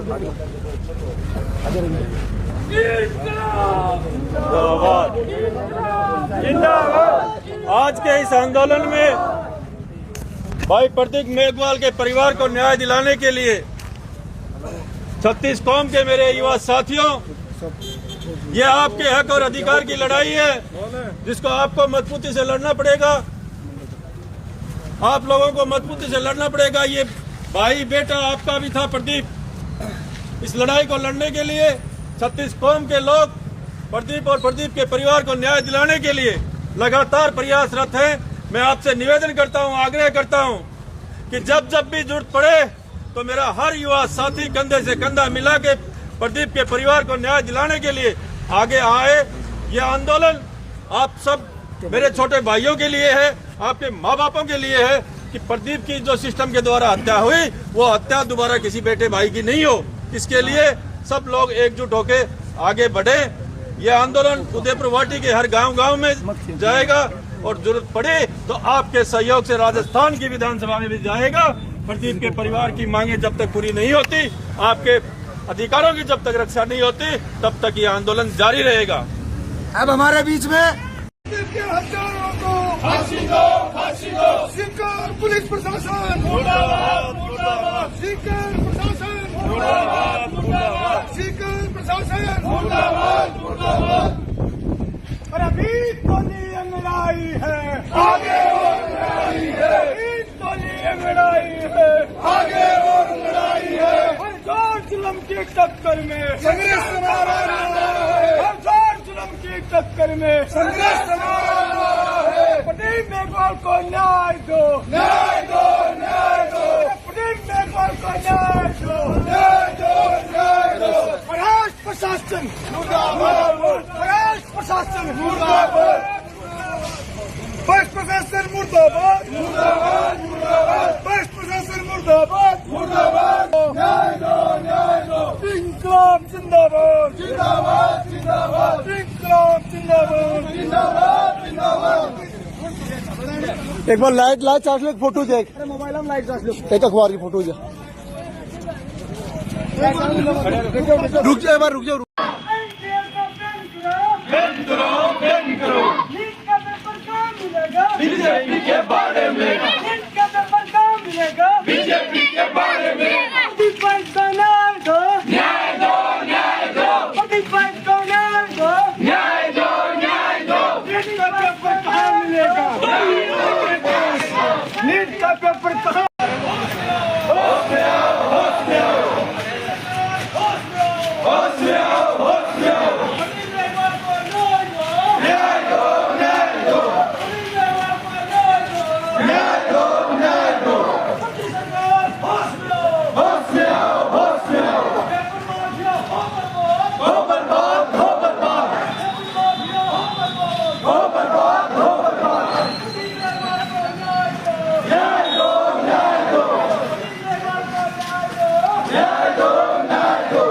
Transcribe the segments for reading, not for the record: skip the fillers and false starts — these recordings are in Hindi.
आज के इस आंदोलन में भाई प्रतीक मेघवाल के परिवार को न्याय दिलाने के लिए 36 कौम के मेरे युवा साथियों, ये आपके हक और अधिकार की लड़ाई है जिसको आपको मजबूती से लड़ना पड़ेगा। आप लोगों को मजबूती से लड़ना पड़ेगा। ये भाई बेटा आपका भी था प्रदीप। इस लड़ाई को लड़ने के लिए 36 कौम के लोग प्रदीप और प्रदीप के परिवार को न्याय दिलाने के लिए लगातार प्रयासरत हैं। मैं आपसे निवेदन करता हूं, आग्रह करता हूं कि जब जब भी जरूरत पड़े तो मेरा हर युवा साथी कंधे से कंधा मिला के प्रदीप के परिवार को न्याय दिलाने के लिए आगे आए। यह आंदोलन आप सब मेरे छोटे भाइयों के लिए है, आपके माँ बापों के लिए है कि प्रदीप की जो सिस्टम के द्वारा हत्या हुई वो हत्या दोबारा किसी बेटे भाई की नहीं हो। इसके लिए सब लोग एकजुट होकर आगे बढ़े। यह आंदोलन उदयपुर वाटी के हर गांव में जाएगा और जरूरत पड़े तो आपके सहयोग से राजस्थान की विधानसभा में भी जाएगा। प्रदीप के परिवार की मांगे जब तक पूरी नहीं होती, आपके अधिकारों की जब तक रक्षा नहीं होती, तब तक ये आंदोलन जारी रहेगा। अब हमारे बीच में हत्यारों को फांसी दो, फांसी दो। सरकार पुलिस प्रशासन मुर्दाबाद, मुर्दाबाद। सरकार प्रशासन मुर्दाबाद, मुर्दाबाद। सरकार प्रशासन मुर्दाबाद, मुर्दाबाद। और अभी तो ये लड़ाई है, आगे और लड़ाई है। अभी तो ये लड़ाई है, आगे और लड़ाई है। हर जोर जुल्म की टक्कर में संघर्ष हमारा है। हर जोर जुल्म की टक्कर में संघर्ष हमारा है। प्रदीप मेघवाल को न्याय दो, न्याय दो, न्याय दो। प्रदीप मेघवाल को न्याय दो, न्याय दो, न्याय दो। महाराष्ट्र प्रशासन मुर्दाबाद, महाराष्ट्र प्रशासन मुर्दाबाद, पुलिस प्रशासन मुर्दाबाद, मुर्दाबाद, मुर्दाबाद। पुलिस प्रशासन मुर्दाबाद, मुर्दाबाद। न्याय दो, न्याय दो। इंकलाब जिंदाबाद, जिंदाबाद, जिंदाबाद। इंकलाब जिंदाबाद, जिंदाबाद, जिंदाबाद। एक बार लाइट चार्ज लो, फोटो देख मोबाइल में लाइट चार्ज लो, एक अखबार की फोटो जा। रुक जाओ, एक बार रुक जाओ। बीजेपी के बारे में बीजेपी के बारे में न्याय दो, न्याय दो, न्याय दो। न्याय दो, न्याय दो। नीट का पेपर कहाँ मिलेगा? नीट का पेपर कहाँ? होश में आओ, होश में आओ, होश में आओ, होश में आओ। न्याय दो, न्याय दो, न्याय दो, न्याय दो। होश में आओ, होश में आओ। हो बर्बाद, हो बर्बाद, हो बर्बाद, हो बर्बाद। न्याय दो, न्याय दो, न्याय दो, न्याय दो।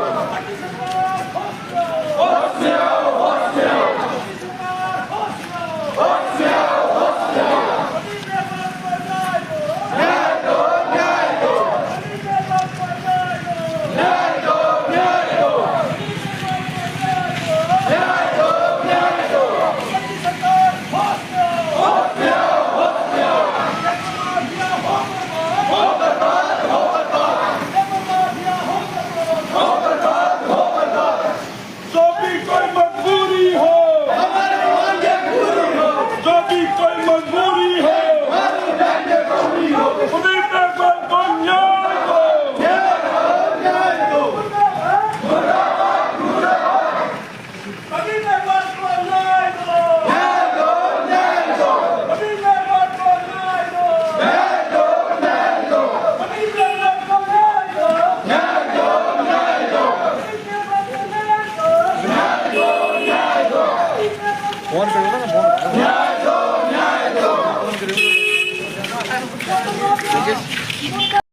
होश में आओ, होश में आओ, होश में आओ, होश में आओ। न्याय दो, न्याय दो, न्याय दो, न्याय दो, न्याय दो, न्याय दो। होश में आओ, होश में आओ। हो बर्बाद, हो बर्बाद, हो बर्बाद, हो बर्बाद। जो भी कोई मजबूरी हो हमारी मांगे पूरी हो, जो भी कोई मजबूरी हो हमारी मांगे पूरी हो। प्रदीप मेघवाल को न्याय दो, न्याय दो, न्याय दो। मुर्दाबाद, मुर्दाबाद। प्रदीप मेघवाल को न्याय दो, न्याय दो, न्याय दो। प्रदीप मेघवाल को न्याय दो, न्याय दो, न्याय दो। प्रदीप मेघवाल को न्याय दो, न्याय दो, न्याय दो। न्याय दो, न्याय दो। फोन करो ना, फोन। न्याय दो, न्याय दो।